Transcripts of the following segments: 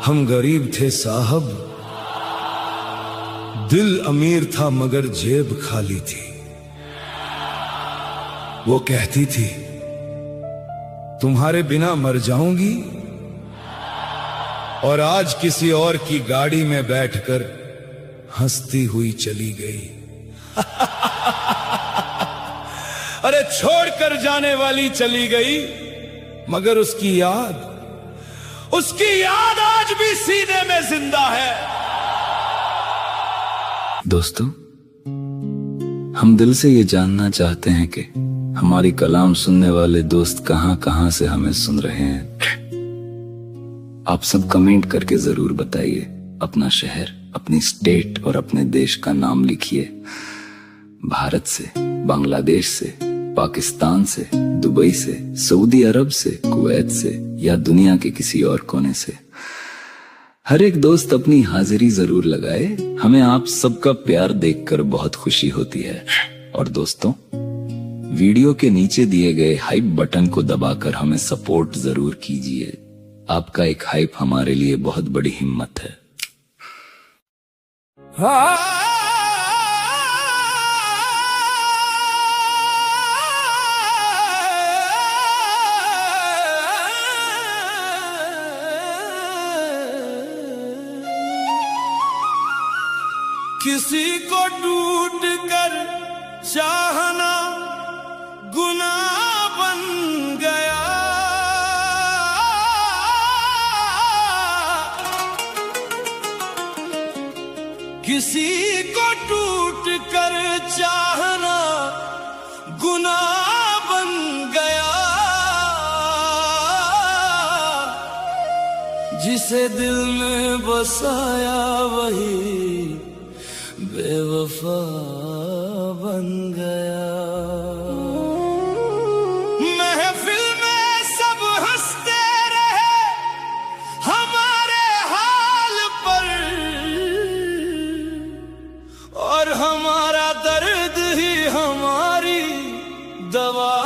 हम गरीब थे साहब, दिल अमीर था मगर जेब खाली थी। वो कहती थी तुम्हारे बिना मर जाऊंगी, और आज किसी और की गाड़ी में बैठकर हंसती हुई चली गई। अरे छोड़कर जाने वाली चली गई, मगर उसकी याद आज भी सीने में जिंदा है। दोस्तों, हम दिल से ये जानना चाहते हैं कि हमारी कलाम सुनने वाले दोस्त कहां कहां से हमें सुन रहे हैं। आप सब कमेंट करके जरूर बताइए। अपना शहर, अपनी स्टेट और अपने देश का नाम लिखिए। भारत से, बांग्लादेश से, पाकिस्तान से, दुबई से, सऊदी अरब से, कुवैत से या दुनिया के किसी और कोने से। हर एक दोस्त अपनी हाजिरी जरूर लगाए। हमें आप सबका प्यार देखकर बहुत खुशी होती है। और दोस्तों, वीडियो के नीचे दिए गए हाइप बटन को दबाकर हमें सपोर्ट जरूर कीजिए। आपका एक हाइप हमारे लिए बहुत बड़ी हिम्मत है। किसी को टूट कर चाहना गुनाह बन गया, किसी को टूट कर चाहना गुनाह बन गया, जिसे दिल में बसाया वही बेवफा बन गया। महफिल में सब हंसते रहे हमारे हाल पर, और हमारा दर्द ही हमारी दवा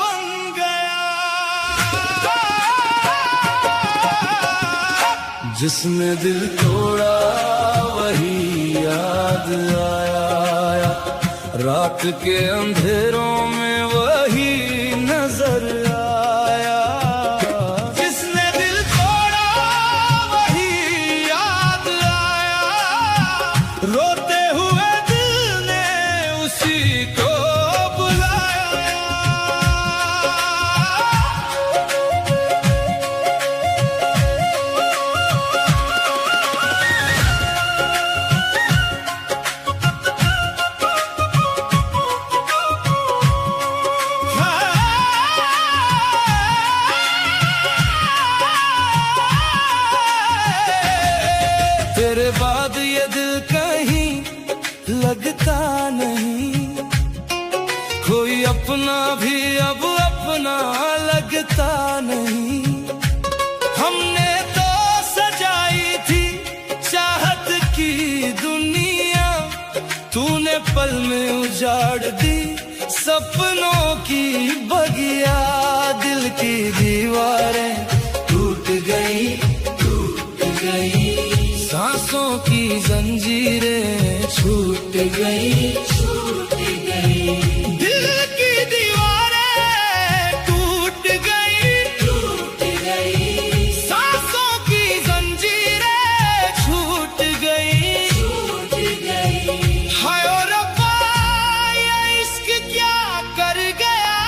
बन गया। जिसने दिल तोड़ा वही याद आया, रात के अंधेरों में वही नजर आया। जिसने दिल तोड़ा वही याद आया, रोते हुए दिल ने उसी को तेरे बाद ये दिल कहीं लगता नहीं, कोई अपना भी अब अपना लगता नहीं। हमने तो सजाई थी चाहत की दुनिया, तूने पल में उजाड़ दी सपनों की बगिया। दिल की दीवारें टूट गई, सांसों की जंजीरें छूट गई, दिल की दीवारें टूट गई, सांसों की जंजीरें छूट गई। हाय ओ रब्बा, ये इश्क क्या कर गया,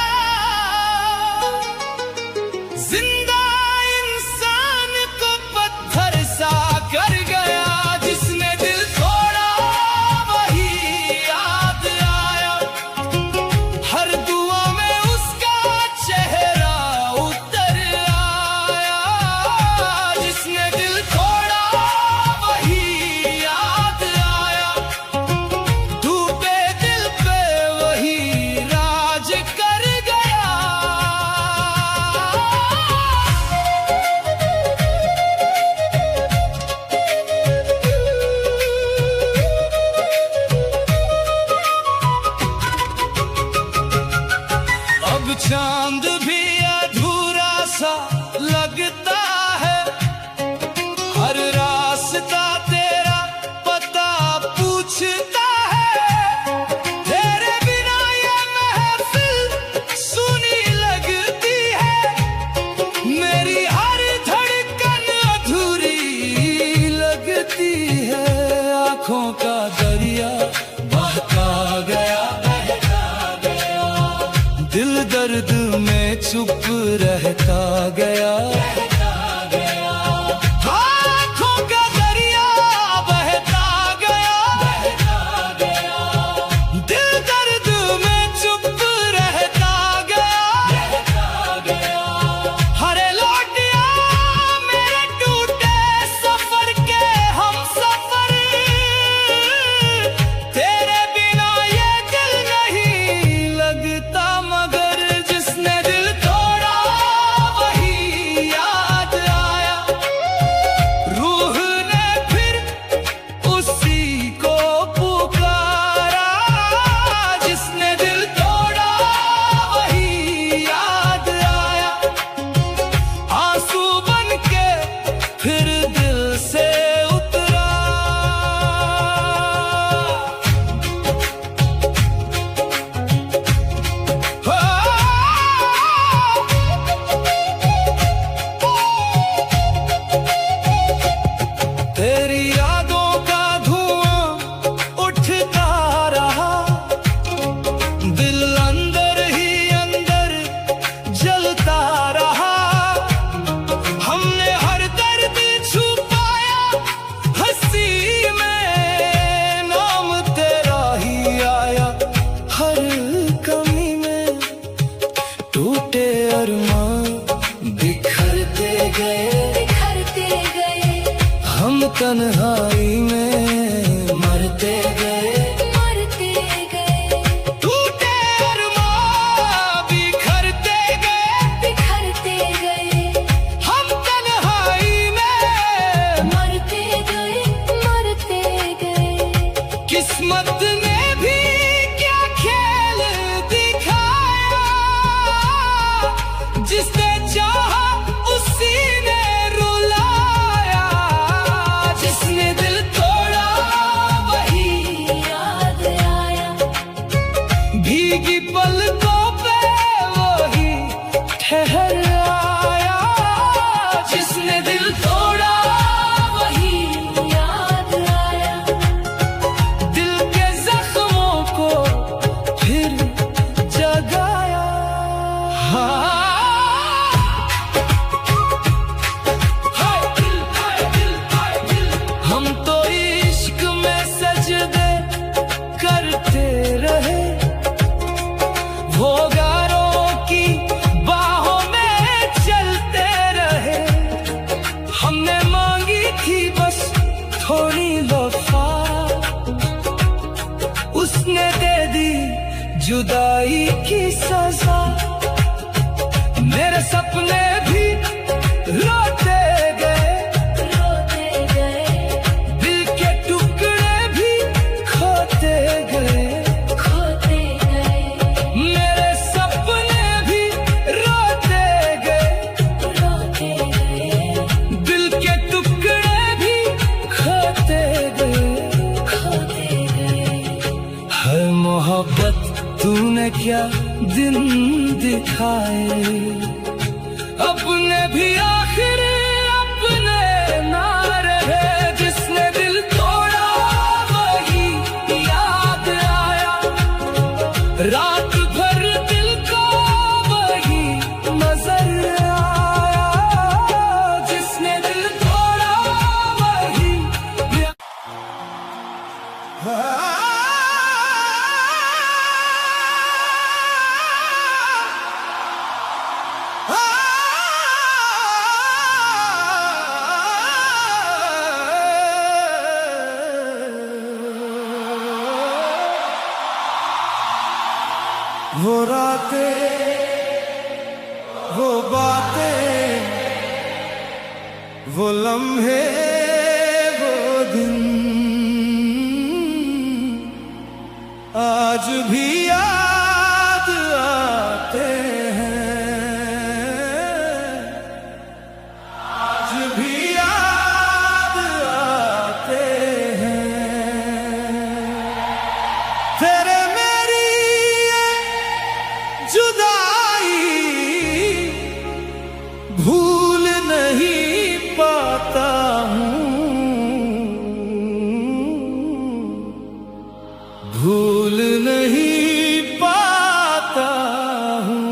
जिंदा इंसान को पत्थर सा कर गया। जिसने दिल तोड़ा वही याद हम तन्हाई में मरते गए, मरते गए, टूटे अरमां बिखरते गए, बिखरते गए, हम तन्हाई में मरते गए, मरते गए। किस्मत ने भी क्या खेल दिखाया, जिसने चाहा उसी ने रुलाया, जिसने दिल तोड़ा वही याद आया, भीगी पलकों पे वही ठहर आया, जिसने दिल तोड़ा वही याद आया, दिल के जख्मों को फिर जगाया। हाँ, हम तो इश्क में सजदे करते रहे, वो गारों की बाहों में चलते रहे। हमने मांगी थी बस थोड़ी वफा, उसने दे दी जुदाई की सजा। मेरे सपने भी रोते गए, रोते गए, दिल के टुकड़े भी खोते गए, खोते गए, मेरे सपने भी रोते गए, रोते गए, दिल के टुकड़े भी खोते गए। खोते गए। हर मोहब्बत तूने क्या दिन दिखाए, अपने भी आखिर अपने ना रहे, जिसने दिल तोड़ा वही याद आया, रात भर दिल को वही नजर आया, जिसने दिल तोड़ा वही वो रातें, वो बातें, वो लम्हे, वो दिन आज भी याद आते हैं, आज भी याद आते हैं। तेरे मेरी ये जुदाई भूल नहीं पाता हूँ, भूल नहीं पाता हूँ,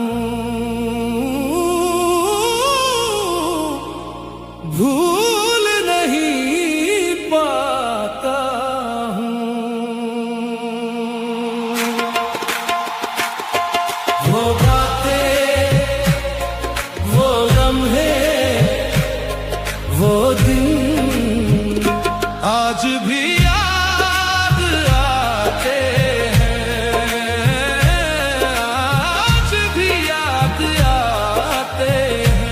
भूल नहीं पाता हूँ। वो बातें, वो लम्हे, वो दिन आज भी याद आते हैं, आज भी याद आते हैं।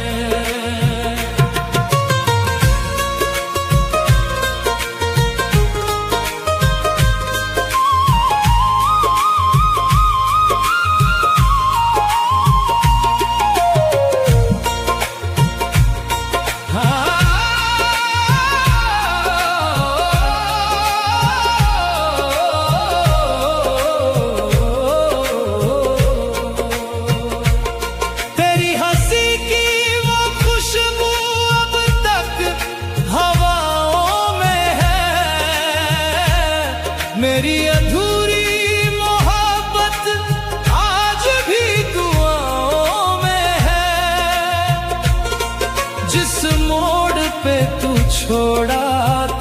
तेरी हंसी की वो खुशबू अब तक हवाओं में है, मेरी अधूरी मोहब्बत आज भी दुआओं में है। जिस मोड़ पे तू छोड़ा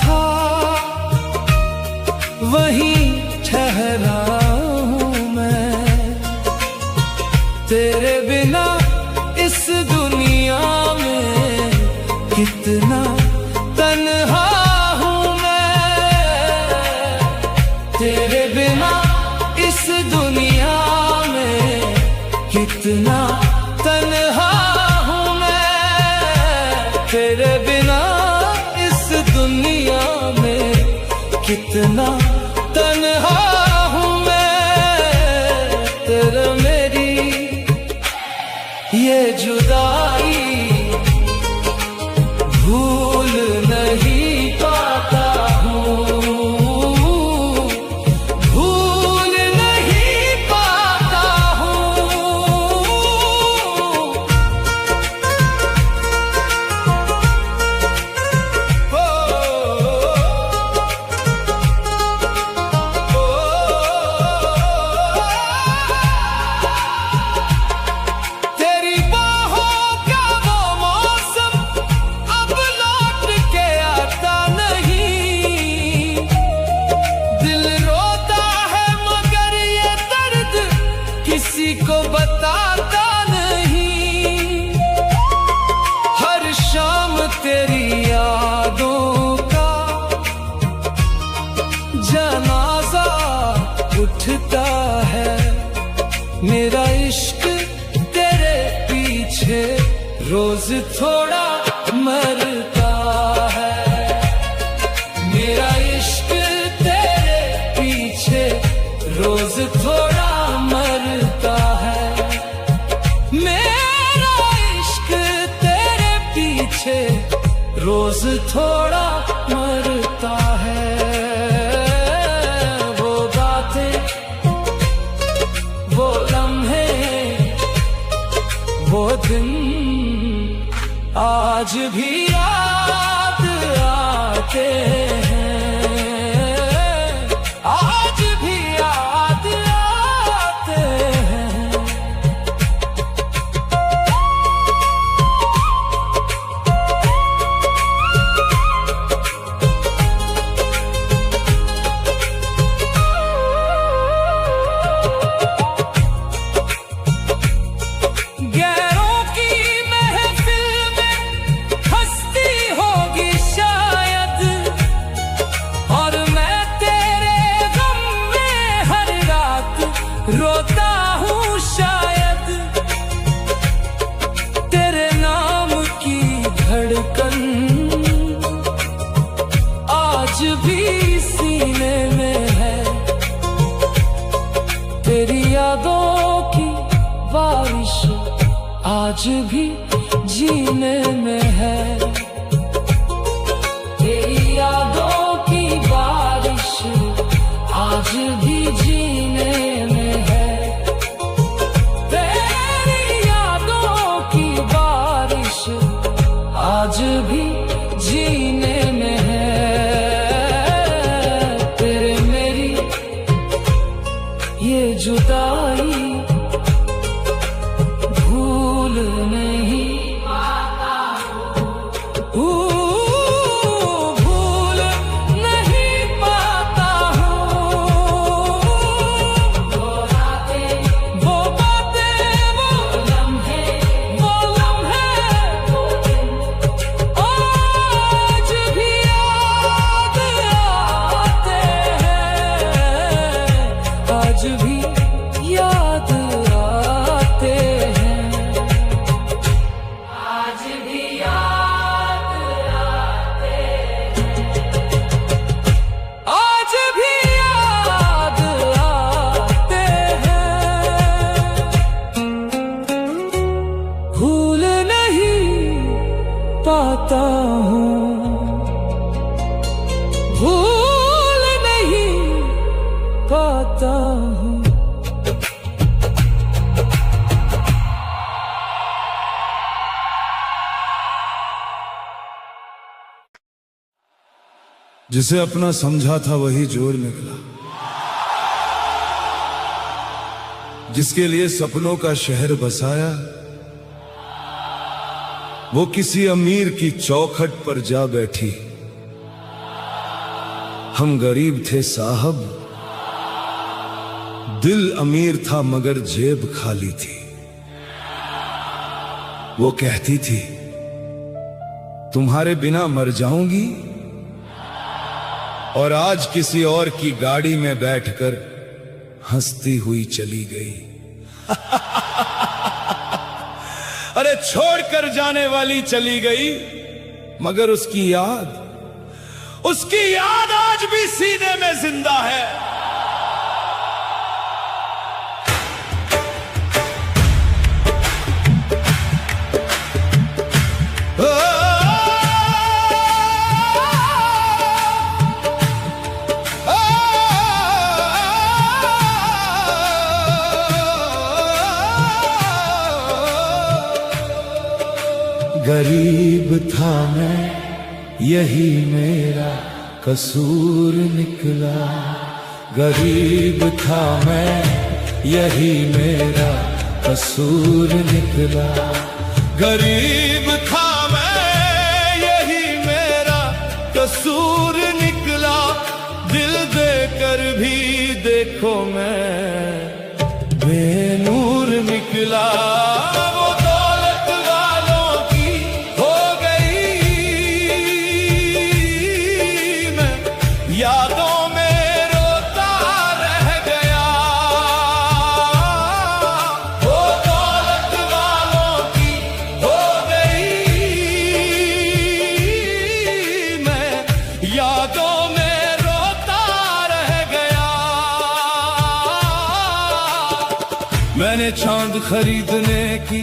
था वहीं ठहरा हूँ मैं, तेरे बिना इस दुनिया में कितना तन्हा कितना तन्हा हूँ मैं तेरे बिना इस दुनिया में, कितना तन्हा हूँ मैं तेरे, मेरी ये जुदाई भूल नहीं पाता हूँ, भूल नहीं पाता हूँ। तेरी बाहों का वो मौसम अब लौट के आता नहीं, दिल रोता है मगर ये दर्द किसी को बताता नहीं। हर शाम तेरी यादों का जनाजा उठता है, मेरा इश्क तेरे पीछे रोज थोड़ा मरता है, मेरा इश्क तेरे पीछे रोज थोड़ा मरता है, मेरा इश्क तेरे पीछे रोज थोड़ा मरता है। वो बातें, वो लम्हे, वो दिन आज भी याद आते हैं, आज भी याद आते हैं। गैरों की महफिल में हंसती होगी शायद, और मैं तेरे गम में हर रात रोता हूँ शायद। तेरे नाम की धड़कन आज भी सीने में है, तेरी यादों की बारिश आज भी जीने में है, तेरी यादों की बारिश आज भी जीने में है, तेरी यादों की बारिश आज भी जीने में है। तेरे मेरी ये जुदाई भूल नहीं पाता हूँ, भूल नहीं पाता हूँ। वो रातें, वो बातें, वो लम्हे, वो दिन आज भी याद आते हैं, आज भी याद आते हैं, आज भी याद आते हैं, आज भी याद आते हैं। भूल नहीं पाता हूँ, भूल नहीं पाता हूँ। जिसे अपना समझा था वही जोर निकला, जिसके लिए सपनों का शहर बसाया, वो किसी अमीर की चौखट पर जा बैठी। हम गरीब थे साहब, दिल अमीर था मगर जेब खाली थी। वो कहती थी तुम्हारे बिना मर जाऊंगी, और आज किसी और की गाड़ी में बैठकर हंसती हुई चली गई। अरे छोड़कर जाने वाली चली गई, मगर उसकी याद आज भी सीने में जिंदा है। गरीब था मैं, यही मेरा कसूर निकला। गरीब था मैं, यही मेरा कसूर निकला। गरीब था मैं, यही मेरा कसूर निकला। दिल देकर भी देखो मैं बेनूर निकला। वो दौलत वालों की हो गई, मैं यादों में रोता रह गया। वो दौलत वालों की हो गई, मैं यादों में रोता रह गया। मैंने चांद खरीदने की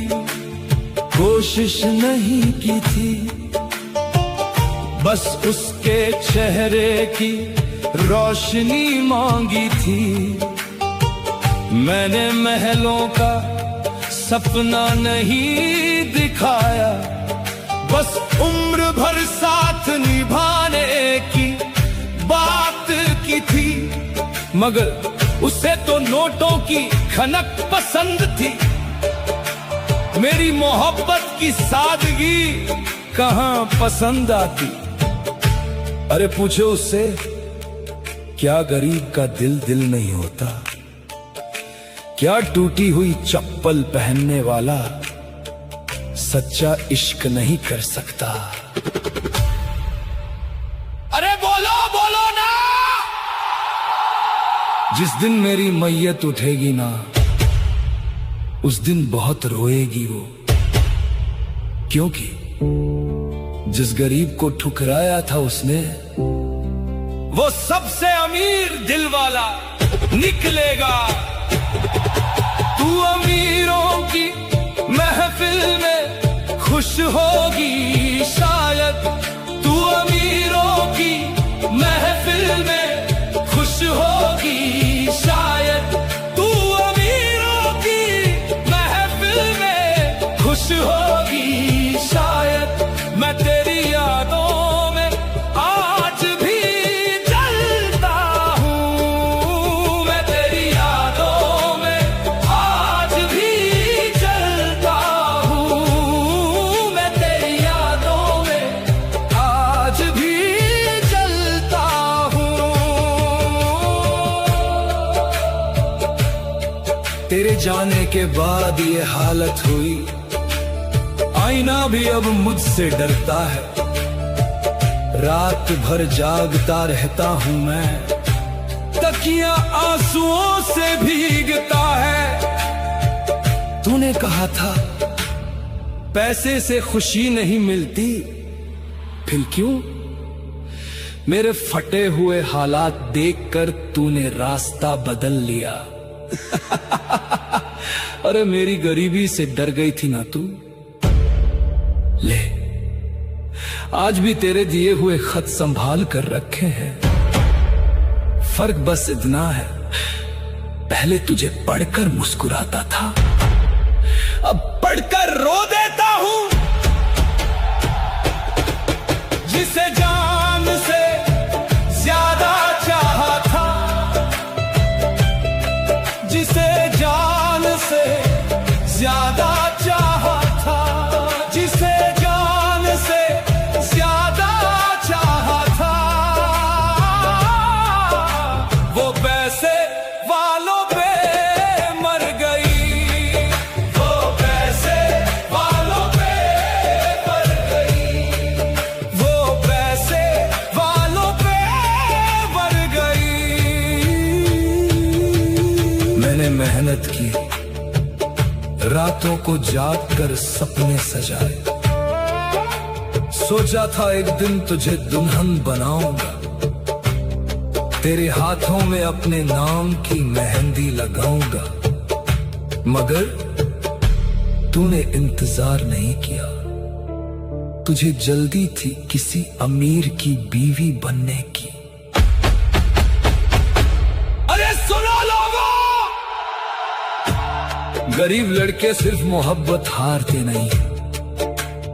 कोशिश नहीं की थी, बस उसके चेहरे की रोशनी मांगी थी। मैंने महलों का सपना नहीं दिखाया, बस उम्र भर साथ निभाने की बात की थी। मगर उसे तो नोटों की खनक पसंद थी, मेरी मोहब्बत की सादगी कहां पसंद आती। अरे पूछो उससे, क्या गरीब का दिल दिल नहीं होता? क्या टूटी हुई चप्पल पहनने वाला सच्चा इश्क नहीं कर सकता? अरे बोलो बोलो ना। जिस दिन मेरी मैयत उठेगी ना, उस दिन बहुत रोएगी वो, क्योंकि जिस गरीब को ठुकराया था उसने, वो सबसे अमीर दिल वाला निकलेगा। तू अमीरों की महफिल में खुश होगी शायद, तू अमीरों की महफिल में खुश होगी शायद, तू अमीरों की महफिल में खुश होगी शायद। मैं तेरी यादों में आज भी जलता हूँ, मैं तेरी यादों में आज भी जलता हूँ, मैं तेरी यादों में आज भी जलता हूँ। तेरे जाने के बाद ये हालत हुई, आईना भी अब मुझसे डरता है। रात भर जागता रहता हूँ मैं, तकिया आंसुओं से भीगता है। तूने कहा था पैसे से खुशी नहीं मिलती, फिर क्यों मेरे फटे हुए हालात देखकर तूने रास्ता बदल लिया? अरे मेरी गरीबी से डर गई थी ना तू? ले, आज भी तेरे दिए हुए खत संभाल कर रखे हैं। फर्क बस इतना है, पहले तुझे पढ़कर मुस्कुराता था, अब पढ़कर रो देता हूं। जिसे जान से ज्यादा चाहा था, जिसे जान से ज्यादा चाहा था, जिसे जान से ज्यादा चाहा था, वो पैसे वालों पे मर गई, वो पैसे वालों पे मर गई, वो पैसे वालों पे मर गई। मैंने मेहनत की, रातों को जाग कर सपने सजाए। सोचा था एक दिन तुझे दुल्हन बनाऊंगा, तेरे हाथों में अपने नाम की मेहंदी लगाऊंगा, मगर तूने इंतजार नहीं किया। तुझे जल्दी थी किसी अमीर की बीवी बनने की। अरे सुनो लोगों, गरीब लड़के सिर्फ मोहब्बत हारते नहीं,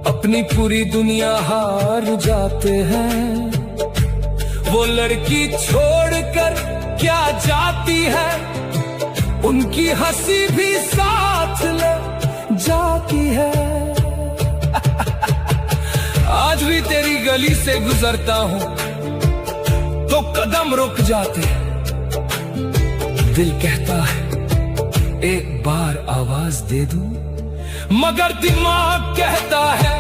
अपनी पूरी दुनिया हार जाते हैं। वो लड़की छोड़कर क्या जाती है, उनकी हंसी भी साथ ले जाती है। आज भी तेरी गली से गुजरता हूं तो कदम रुक जाते हैं। दिल कहता है एक बार आवाज दे दूं, मगर दिमाग कहता है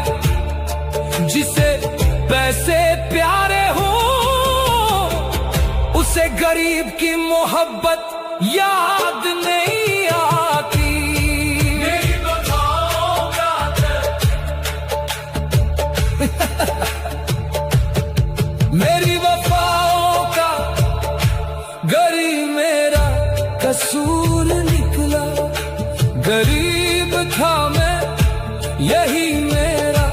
जिसे पैसे प्यारे हो उसे गरीब की मोहब्बत याद नहीं आती। मेरी वफाओं का गरीब मेरा कसूर निकला, गरीब था मैं यही मेरा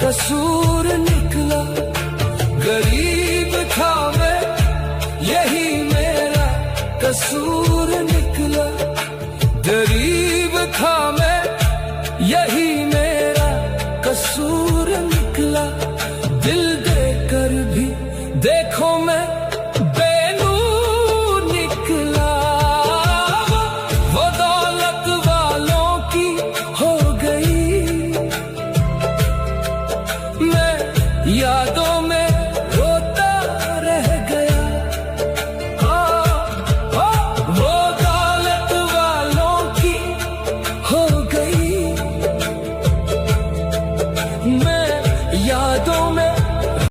कसूर निकला, गरीब था मैं यही मेरा कसूर निकला, गरीब था मैं यही मेरा कसूर निकला। दिल देकर भी देखो मैं